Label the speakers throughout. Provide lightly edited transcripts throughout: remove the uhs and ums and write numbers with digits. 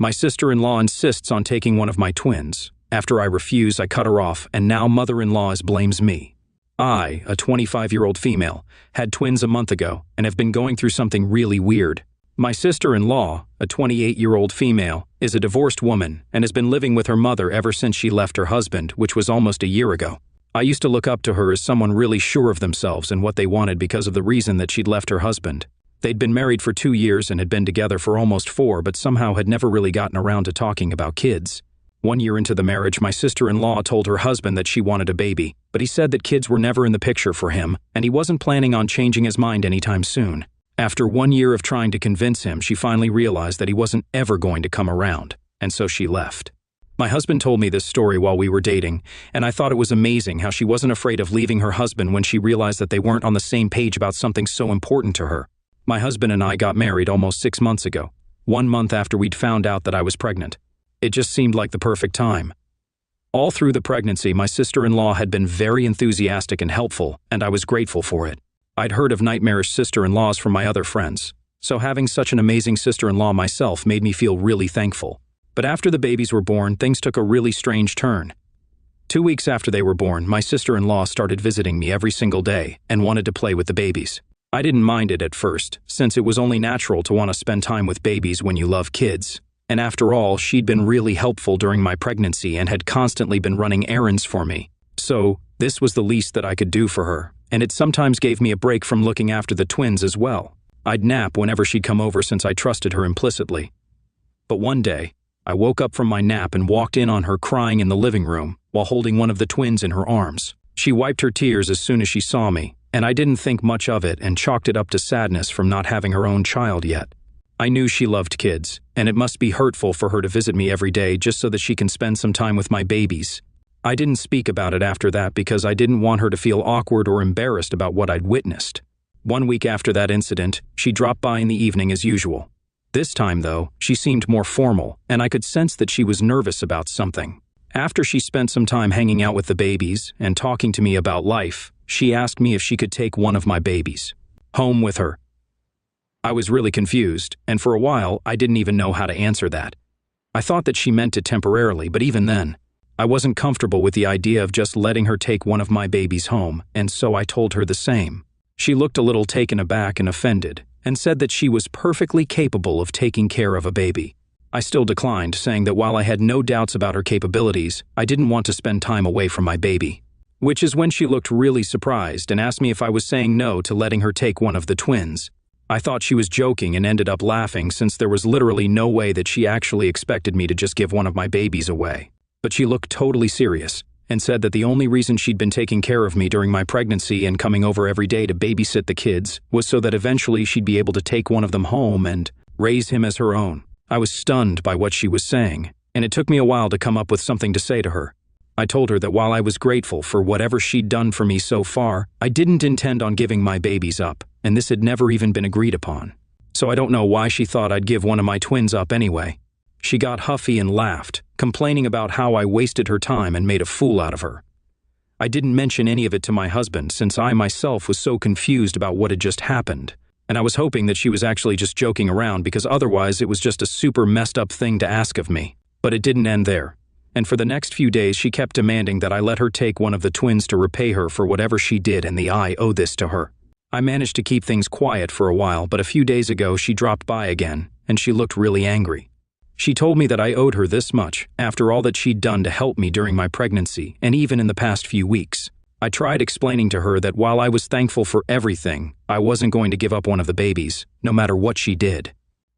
Speaker 1: My sister-in-law insists on taking one of my twins. After I refuse, I cut her off, and now mother-in-law blames me. I, a 25-year-old female, had twins a month ago and have been going through something really weird. My sister-in-law, a 28-year-old female, is a divorced woman and has been living with her mother ever since she left her husband, which was almost a year ago. I used to look up to her as someone really sure of themselves and what they wanted because of the reason that she'd left her husband. They'd been married for 2 years and had been together for almost 4, but somehow had never really gotten around to talking about kids. 1 year into the marriage, my sister-in-law told her husband that she wanted a baby, but he said that kids were never in the picture for him, and he wasn't planning on changing his mind anytime soon. After 1 year of trying to convince him, she finally realized that he wasn't ever going to come around, and so she left. My husband told me this story while we were dating, and I thought it was amazing how she wasn't afraid of leaving her husband when she realized that they weren't on the same page about something so important to her. My husband and I got married almost 6 months ago, 1 month after we'd found out that I was pregnant. It just seemed like the perfect time. All through the pregnancy, my sister-in-law had been very enthusiastic and helpful, and I was grateful for it. I'd heard of nightmarish sister-in-laws from my other friends, so having such an amazing sister-in-law myself made me feel really thankful. But after the babies were born, things took a really strange turn. 2 weeks after they were born, my sister-in-law started visiting me every single day and wanted to play with the babies. I didn't mind it at first, since it was only natural to want to spend time with babies when you love kids. And after all, she'd been really helpful during my pregnancy and had constantly been running errands for me. So, this was the least that I could do for her, and it sometimes gave me a break from looking after the twins as well. I'd nap whenever she'd come over since I trusted her implicitly. But one day, I woke up from my nap and walked in on her crying in the living room while holding one of the twins in her arms. She wiped her tears as soon as she saw me, and I didn't think much of it and chalked it up to sadness from not having her own child yet. I knew she loved kids, and it must be hurtful for her to visit me every day just so that she can spend some time with my babies. I didn't speak about it after that because I didn't want her to feel awkward or embarrassed about what I'd witnessed. 1 week after that incident, she dropped by in the evening as usual. This time, though, she seemed more formal, and I could sense that she was nervous about something. After she spent some time hanging out with the babies and talking to me about life, she asked me if she could take one of my babies home with her. I was really confused, and for a while, I didn't even know how to answer that. I thought that she meant it temporarily, but even then, I wasn't comfortable with the idea of just letting her take one of my babies home, and so I told her the same. She looked a little taken aback and offended, and said that she was perfectly capable of taking care of a baby. I still declined, saying that while I had no doubts about her capabilities, I didn't want to spend time away from my baby. Which is when she looked really surprised and asked me if I was saying no to letting her take one of the twins. I thought she was joking and ended up laughing since there was literally no way that she actually expected me to just give one of my babies away. But she looked totally serious and said that the only reason she'd been taking care of me during my pregnancy and coming over every day to babysit the kids was so that eventually she'd be able to take one of them home and raise him as her own. I was stunned by what she was saying, and it took me a while to come up with something to say to her. I told her that while I was grateful for whatever she'd done for me so far, I didn't intend on giving my babies up, and this had never even been agreed upon. So I don't know why she thought I'd give one of my twins up anyway. She got huffy and laughed, complaining about how I wasted her time and made a fool out of her. I didn't mention any of it to my husband since I myself was so confused about what had just happened, and I was hoping that she was actually just joking around because otherwise it was just a super messed up thing to ask of me. But it didn't end there, and for the next few days she kept demanding that I let her take one of the twins to repay her for whatever she did, and I owe this to her. I managed to keep things quiet for a while, but a few days ago she dropped by again, and she looked really angry. She told me that I owed her this much after all that she'd done to help me during my pregnancy and even in the past few weeks. I tried explaining to her that while I was thankful for everything, I wasn't going to give up one of the babies, no matter what she did.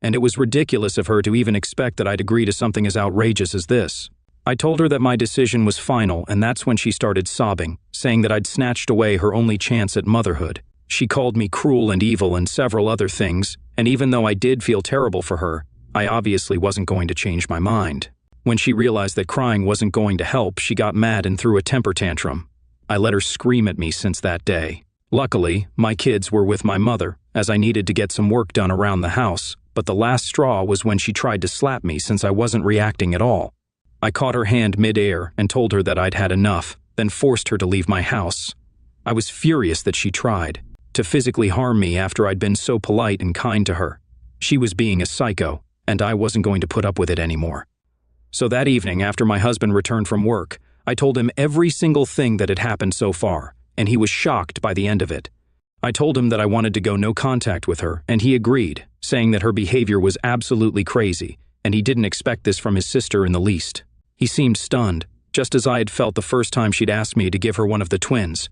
Speaker 1: And it was ridiculous of her to even expect that I'd agree to something as outrageous as this. I told her that my decision was final, and that's when she started sobbing, saying that I'd snatched away her only chance at motherhood. She called me cruel and evil and several other things, and even though I did feel terrible for her, I obviously wasn't going to change my mind. When she realized that crying wasn't going to help, she got mad and threw a temper tantrum. I let her scream at me since that day. Luckily, my kids were with my mother, as I needed to get some work done around the house, but the last straw was when she tried to slap me since I wasn't reacting at all. I caught her hand mid-air and told her that I'd had enough, then forced her to leave my house. I was furious that she tried to physically harm me after I'd been so polite and kind to her. She was being a psycho, and I wasn't going to put up with it anymore. So that evening, after my husband returned from work, I told him every single thing that had happened so far, and he was shocked by the end of it. I told him that I wanted to go no contact with her, and he agreed, saying that her behavior was absolutely crazy, and he didn't expect this from his sister in the least. He seemed stunned, just as I had felt the first time she'd asked me to give her one of the twins.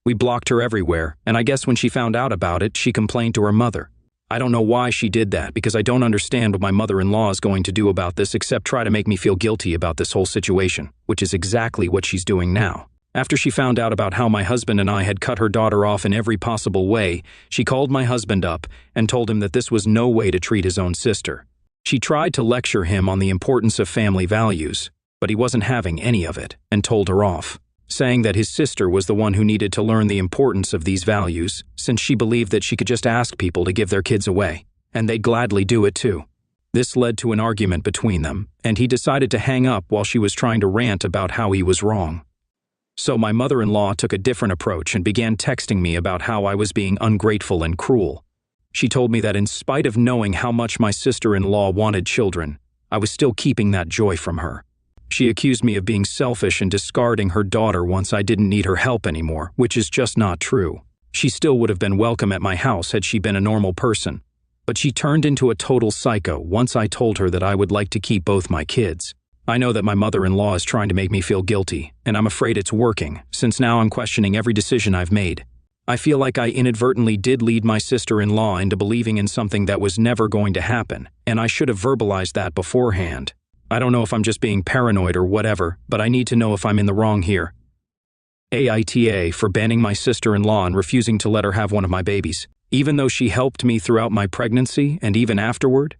Speaker 1: We blocked her everywhere, and I guess when she found out about it, she complained to her mother. I don't know why she did that, because I don't understand what my mother-in-law is going to do about this except try to make me feel guilty about this whole situation, which is exactly what she's doing now. After she found out about how my husband and I had cut her daughter off in every possible way, she called my husband up and told him that this was no way to treat his own sister. She tried to lecture him on the importance of family values, but he wasn't having any of it and told her off, saying that his sister was the one who needed to learn the importance of these values, since she believed that she could just ask people to give their kids away, and they'd gladly do it too. This led to an argument between them, and he decided to hang up while she was trying to rant about how he was wrong. So my mother-in-law took a different approach and began texting me about how I was being ungrateful and cruel. She told me that in spite of knowing how much my sister-in-law wanted children, I was still keeping that joy from her. She accused me of being selfish and discarding her daughter once I didn't need her help anymore, which is just not true. She still would have been welcome at my house had she been a normal person. But she turned into a total psycho once I told her that I would like to keep both my kids. I know that my mother-in-law is trying to make me feel guilty, and I'm afraid it's working, since now I'm questioning every decision I've made. I feel like I inadvertently did lead my sister-in-law into believing in something that was never going to happen, and I should have verbalized that beforehand. I don't know if I'm just being paranoid or whatever, but I need to know if I'm in the wrong here. AITA for banning my sister-in-law and refusing to let her have one of my babies, even though she helped me throughout my pregnancy and even afterward.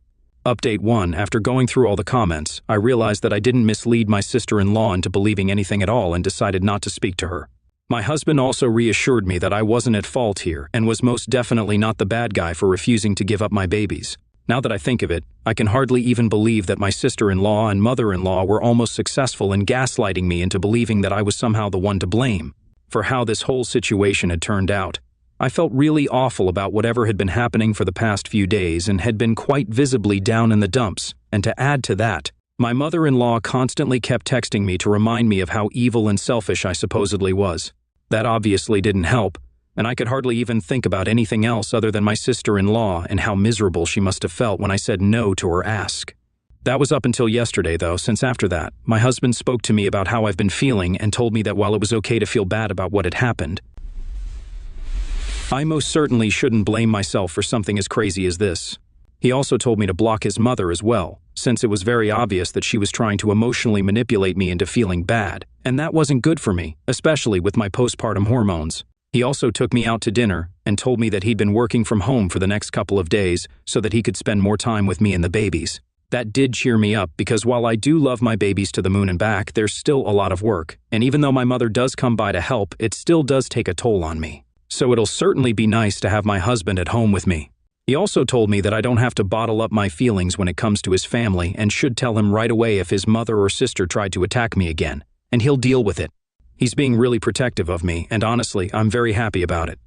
Speaker 1: Update 1. After going through all the comments, I realized that I didn't mislead my sister-in-law into believing anything at all and decided not to speak to her. My husband also reassured me that I wasn't at fault here and was most definitely not the bad guy for refusing to give up my babies. Now that I think of it, I can hardly even believe that my sister-in-law and mother-in-law were almost successful in gaslighting me into believing that I was somehow the one to blame for how this whole situation had turned out. I felt really awful about whatever had been happening for the past few days and had been quite visibly down in the dumps, and to add to that, my mother-in-law constantly kept texting me to remind me of how evil and selfish I supposedly was. That obviously didn't help, and I could hardly even think about anything else other than my sister-in-law and how miserable she must have felt when I said no to her ask. That was up until yesterday, though, since after that, my husband spoke to me about how I've been feeling and told me that while it was okay to feel bad about what had happened, I most certainly shouldn't blame myself for something as crazy as this. He also told me to block his mother as well, since it was very obvious that she was trying to emotionally manipulate me into feeling bad, and that wasn't good for me, especially with my postpartum hormones. He also took me out to dinner and told me that he'd been working from home for the next couple of days so that he could spend more time with me and the babies. That did cheer me up because while I do love my babies to the moon and back, there's still a lot of work, and even though my mother does come by to help, it still does take a toll on me. So it'll certainly be nice to have my husband at home with me. He also told me that I don't have to bottle up my feelings when it comes to his family and should tell him right away if his mother or sister tried to attack me again, and he'll deal with it. He's being really protective of me, and honestly, I'm very happy about it.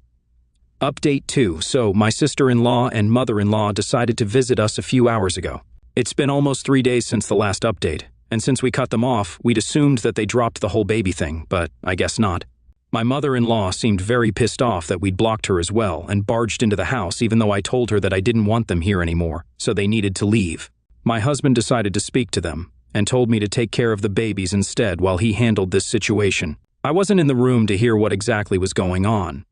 Speaker 1: Update 2. So, my sister-in-law and mother-in-law decided to visit us a few hours ago. It's been almost 3 days since the last update, and since we cut them off, we'd assumed that they dropped the whole baby thing, but I guess not. My mother-in-law seemed very pissed off that we'd blocked her as well and barged into the house even though I told her that I didn't want them here anymore, so they needed to leave. My husband decided to speak to them and told me to take care of the babies instead while he handled this situation. I wasn't in the room to hear what exactly was going on,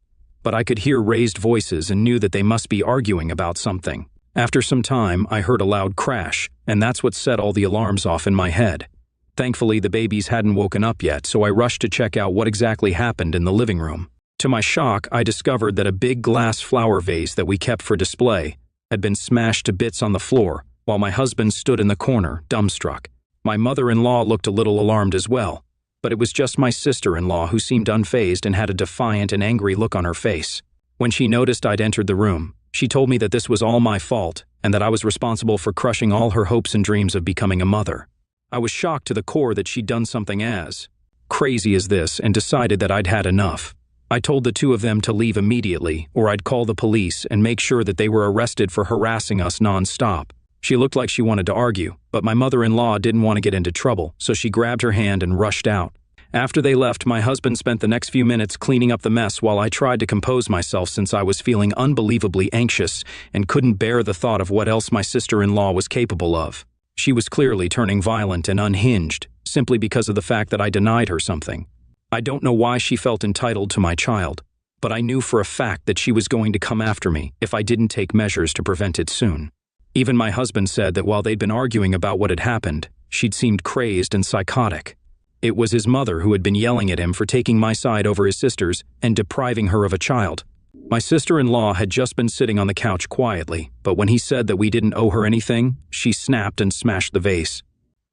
Speaker 1: but I could hear raised voices and knew that they must be arguing about something. After some time, I heard a loud crash, and that's what set all the alarms off in my head. Thankfully, the babies hadn't woken up yet, so I rushed to check out what exactly happened in the living room. To my shock, I discovered that a big glass flower vase that we kept for display had been smashed to bits on the floor, while my husband stood in the corner, dumbstruck. My mother-in-law looked a little alarmed as well, but it was just my sister-in-law who seemed unfazed and had a defiant and angry look on her face. When she noticed I'd entered the room, she told me that this was all my fault and that I was responsible for crushing all her hopes and dreams of becoming a mother. I was shocked to the core that she'd done something as crazy as this and decided that I'd had enough. I told the two of them to leave immediately or I'd call the police and make sure that they were arrested for harassing us non-stop. She looked like she wanted to argue, but my mother-in-law didn't want to get into trouble, so she grabbed her hand and rushed out. After they left, my husband spent the next few minutes cleaning up the mess while I tried to compose myself since I was feeling unbelievably anxious and couldn't bear the thought of what else my sister-in-law was capable of. She was clearly turning violent and unhinged, simply because of the fact that I denied her something. I don't know why she felt entitled to my child, but I knew for a fact that she was going to come after me if I didn't take measures to prevent it soon. Even my husband said that while they'd been arguing about what had happened, she'd seemed crazed and psychotic. It was his mother who had been yelling at him for taking my side over his sister's and depriving her of a child. My sister-in-law had just been sitting on the couch quietly, but when he said that we didn't owe her anything, she snapped and smashed the vase.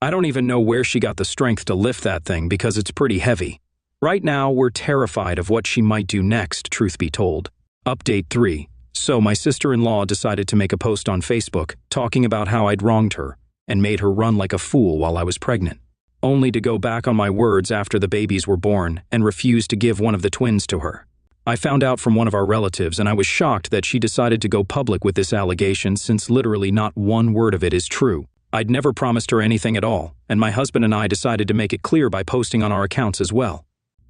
Speaker 1: I don't even know where she got the strength to lift that thing because it's pretty heavy. Right now, we're terrified of what she might do next, truth be told. Update 3. So my sister-in-law decided to make a post on Facebook talking about how I'd wronged her and made her run like a fool while I was pregnant, only to go back on my words after the babies were born and refuse to give one of the twins to her. I found out from one of our relatives, and I was shocked that she decided to go public with this allegation since literally not one word of it is true. I'd never promised her anything at all, and my husband and I decided to make it clear by posting on our accounts as well.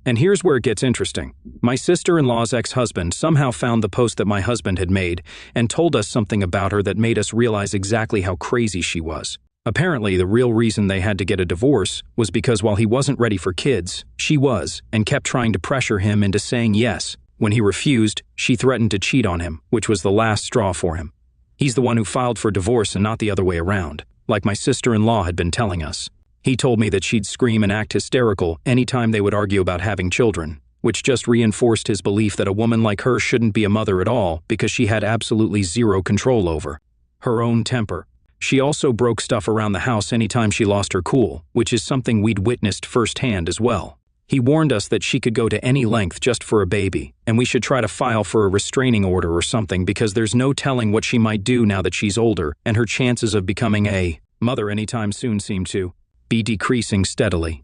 Speaker 1: And here's where it gets interesting. My sister-in-law's ex-husband somehow found the post that my husband had made and told us something about her that made us realize exactly how crazy she was. Apparently, the real reason they had to get a divorce was because while he wasn't ready for kids, she was, and kept trying to pressure him into saying yes. When he refused, she threatened to cheat on him, which was the last straw for him. He's the one who filed for divorce and not the other way around, like my sister-in-law had been telling us. He told me that she'd scream and act hysterical anytime they would argue about having children, which just reinforced his belief that a woman like her shouldn't be a mother at all because she had absolutely zero control over her own temper. She also broke stuff around the house anytime she lost her cool, which is something we'd witnessed firsthand as well. He warned us that she could go to any length just for a baby, and we should try to file for a restraining order or something because there's no telling what she might do now that she's older, and her chances of becoming a mother anytime soon seem to be decreasing steadily.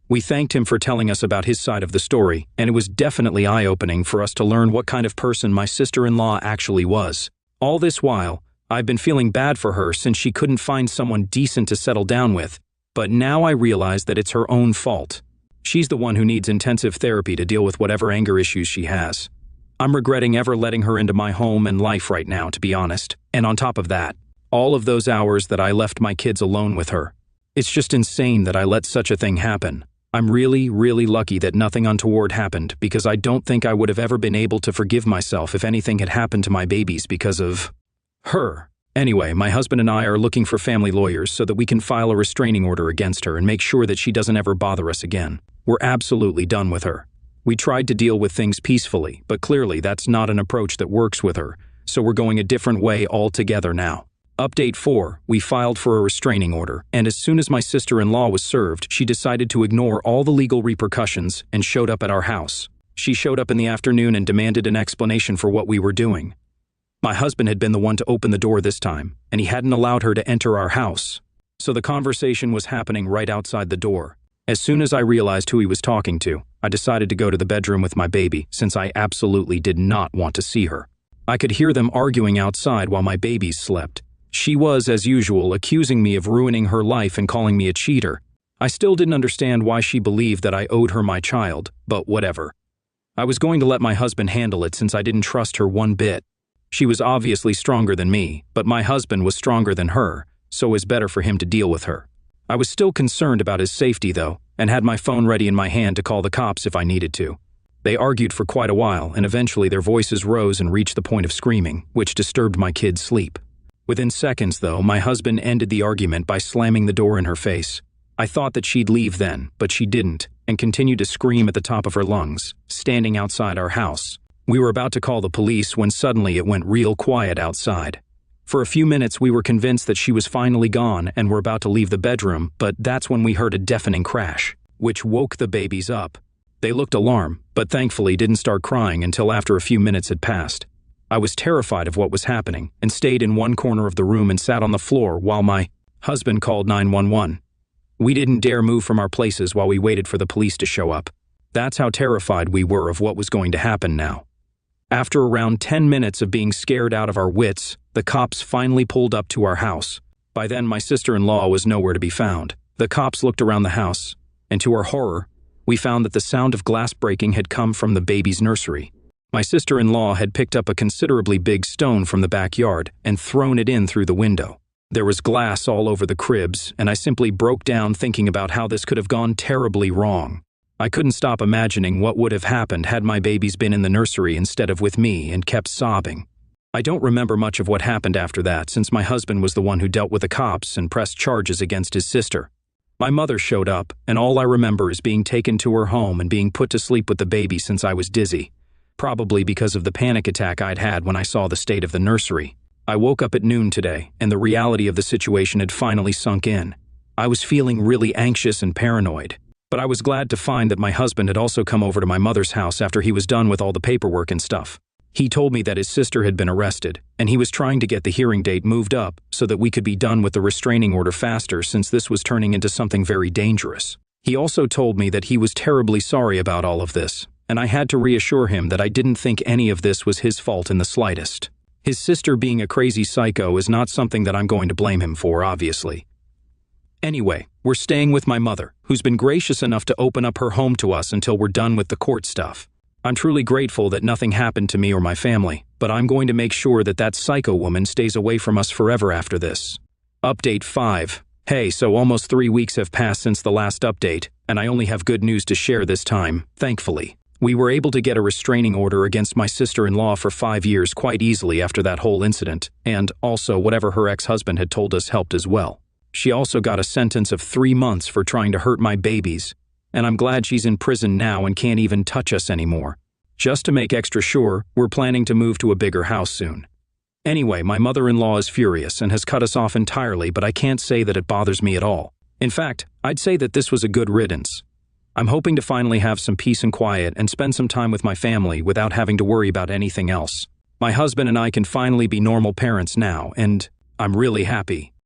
Speaker 1: We thanked him for telling us about his side of the story, and it was definitely eye-opening for us to learn what kind of person my sister-in-law actually was. All this while, I've been feeling bad for her since she couldn't find someone decent to settle down with, but now I realize that it's her own fault. She's the one who needs intensive therapy to deal with whatever anger issues she has. I'm regretting ever letting her into my home and life right now, to be honest. And on top of that, all of those hours that I left my kids alone with her. It's just insane that I let such a thing happen. I'm really, really lucky that nothing untoward happened because I don't think I would have ever been able to forgive myself if anything had happened to my babies because of her. Anyway, my husband and I are looking for family lawyers so that we can file a restraining order against her and make sure that she doesn't ever bother us again. We're absolutely done with her. We tried to deal with things peacefully, but clearly that's not an approach that works with her, so we're going a different way altogether now. Update 4, we filed for a restraining order, and as soon as my sister-in-law was served, she decided to ignore all the legal repercussions and showed up at our house. She showed up in the afternoon and demanded an explanation for what we were doing. My husband had been the one to open the door this time, and he hadn't allowed her to enter our house. So the conversation was happening right outside the door. As soon as I realized who he was talking to, I decided to go to the bedroom with my baby since I absolutely did not want to see her. I could hear them arguing outside while my babies slept. She was, as usual, accusing me of ruining her life and calling me a cheater. I still didn't understand why she believed that I owed her my child, but whatever. I was going to let my husband handle it since I didn't trust her one bit. She was obviously stronger than me, but my husband was stronger than her, so it was better for him to deal with her. I was still concerned about his safety, though, and had my phone ready in my hand to call the cops if I needed to. They argued for quite a while, and eventually their voices rose and reached the point of screaming, which disturbed my kids' sleep. Within seconds, though, my husband ended the argument by slamming the door in her face. I thought that she'd leave then, but she didn't, and continued to scream at the top of her lungs, standing outside our house. We were about to call the police when suddenly it went real quiet outside. For a few minutes, we were convinced that she was finally gone and were about to leave the bedroom, but that's when we heard a deafening crash, which woke the babies up. They looked alarmed, but thankfully didn't start crying until after a few minutes had passed. I was terrified of what was happening and stayed in one corner of the room and sat on the floor while my husband called 911. We didn't dare move from our places while we waited for the police to show up. That's how terrified we were of what was going to happen now. After around 10 minutes of being scared out of our wits, the cops finally pulled up to our house. By then, my sister-in-law was nowhere to be found. The cops looked around the house, and to our horror, we found that the sound of glass breaking had come from the baby's nursery. My sister-in-law had picked up a considerably big stone from the backyard and thrown it in through the window. There was glass all over the cribs, and I simply broke down thinking about how this could have gone terribly wrong. I couldn't stop imagining what would have happened had my babies been in the nursery instead of with me, and kept sobbing. I don't remember much of what happened after that, since my husband was the one who dealt with the cops and pressed charges against his sister. My mother showed up, and all I remember is being taken to her home and being put to sleep with the baby since I was dizzy, probably because of the panic attack I'd had when I saw the state of the nursery. I woke up at noon today, and the reality of the situation had finally sunk in. I was feeling really anxious and paranoid, but I was glad to find that my husband had also come over to my mother's house after he was done with all the paperwork and stuff. He told me that his sister had been arrested, and he was trying to get the hearing date moved up so that we could be done with the restraining order faster, since this was turning into something very dangerous. He also told me that he was terribly sorry about all of this, and I had to reassure him that I didn't think any of this was his fault in the slightest. His sister being a crazy psycho is not something that I'm going to blame him for, obviously. Anyway, we're staying with my mother, who's been gracious enough to open up her home to us until we're done with the court stuff. I'm truly grateful that nothing happened to me or my family, but I'm going to make sure that that psycho woman stays away from us forever after this. Update 5. Hey, so almost 3 weeks have passed since the last update, and I only have good news to share this time, thankfully. We were able to get a restraining order against my sister-in-law for 5 years quite easily after that whole incident, and also whatever her ex-husband had told us helped as well. She also got a sentence of 3 months for trying to hurt my babies, and I'm glad she's in prison now and can't even touch us anymore. Just to make extra sure, we're planning to move to a bigger house soon. Anyway, my mother-in-law is furious and has cut us off entirely, but I can't say that it bothers me at all. In fact, I'd say that this was a good riddance. I'm hoping to finally have some peace and quiet and spend some time with my family without having to worry about anything else. My husband and I can finally be normal parents now, and I'm really happy.